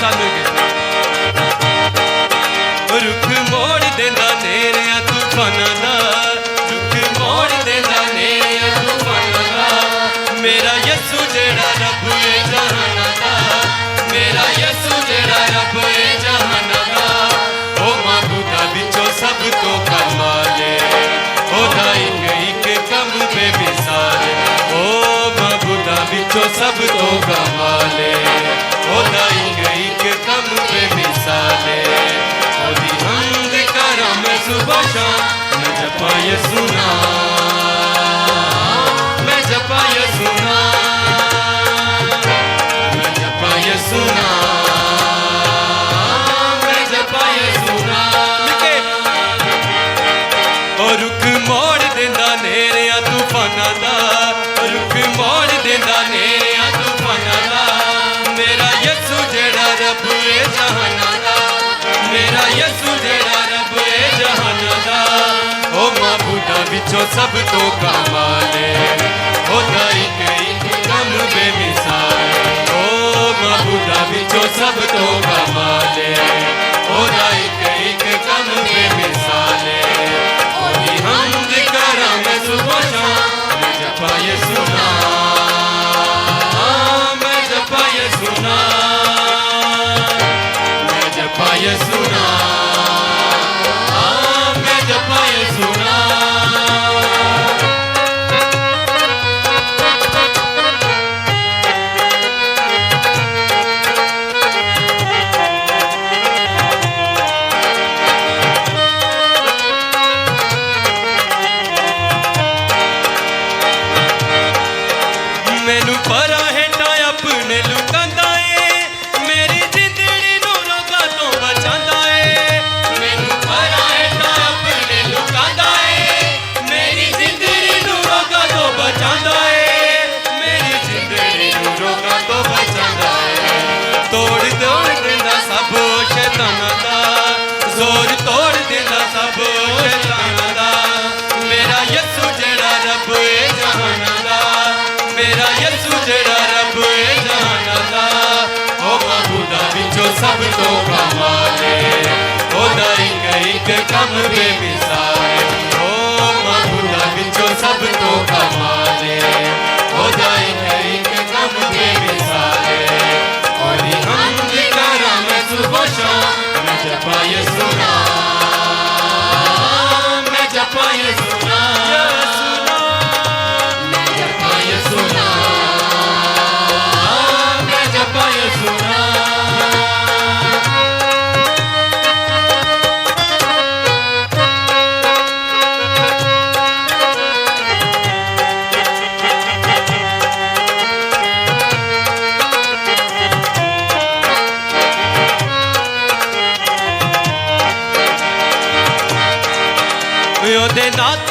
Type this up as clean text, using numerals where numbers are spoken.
सानू रुख मोड़ देंदा नेरिया तूफानां दा, रुख मोड़ देंदा नेरिया तूफानां दा, मेरा यसू जेड़ा रब ए जहानां दा, मेरा यसू जेड़ा रब ए जहानां दा, ओ माबूदा विचों सब तो कमाले, ओदा एक कम बेमिसाल, ओ माबूदा विचों सब तो कमाले, ओदा एक कम बेमिसाल, ओदी हम्द करां मैं सुबह शाम, मैं जपा यसू नाम, मैं जपा यसू नाम, मैं जपा यसू नाम, मैं जपा यसू नाम। ओ रुख मोड़ देंदा नेरिया तूफानां दा, रुख मोड़ देंदा नेरिया तूफानां दा, मेरा यसू जेड़ा रब ए जहानां दा, मेरा यसू जेड़ा रब ए जहानां दा, ओ माबूदा विचों सब तो कमाले, ओदा एक कम बेमिसाल, ओ माबूदा विचों सब तो कमाले, ओदा एक कम बेमिसाल, ओदी हम्द करां मैं सुबह शाम, मैं जपा यसू नाम, मैं जपा यसू नाम, मैं जपा यसू नाम, मैं जपा यसू नाम। मैनू परा हेठा अपने लुकांदा ए, मेरी जिंदड़ी नू रोगां तो बचांदा ए, मैनू परा हेठा अपने लुकांदा ए, मेरी जिंदड़ी नू रोगां तो बचांदा ए, मेरी जिंदड़ी नू रोगां तो बचांदा ए, तोड़ तोड़ देंदा सब शैतानां दा, जोर तोड़ देंदा सब शैतानां दा, मेरा यसू जेड़ा रब ए जहानां दा, मेरा यसू जेड़ा रब ए जहानां दा, ओ माबूदा विचों सब तो कमाले, ओदा एक कम बेमिसाल, ओ माबूदा विचों सब तो कमाले, ओदा एक कम बेमिसाल, ओदी हम्द करां मैं सुबह शाम, मैं जपा यसू नाम, मैं जपा यसू नाम, मैं जपा यसू नाम, मैं जपा यसू नाम। ओदे नाथ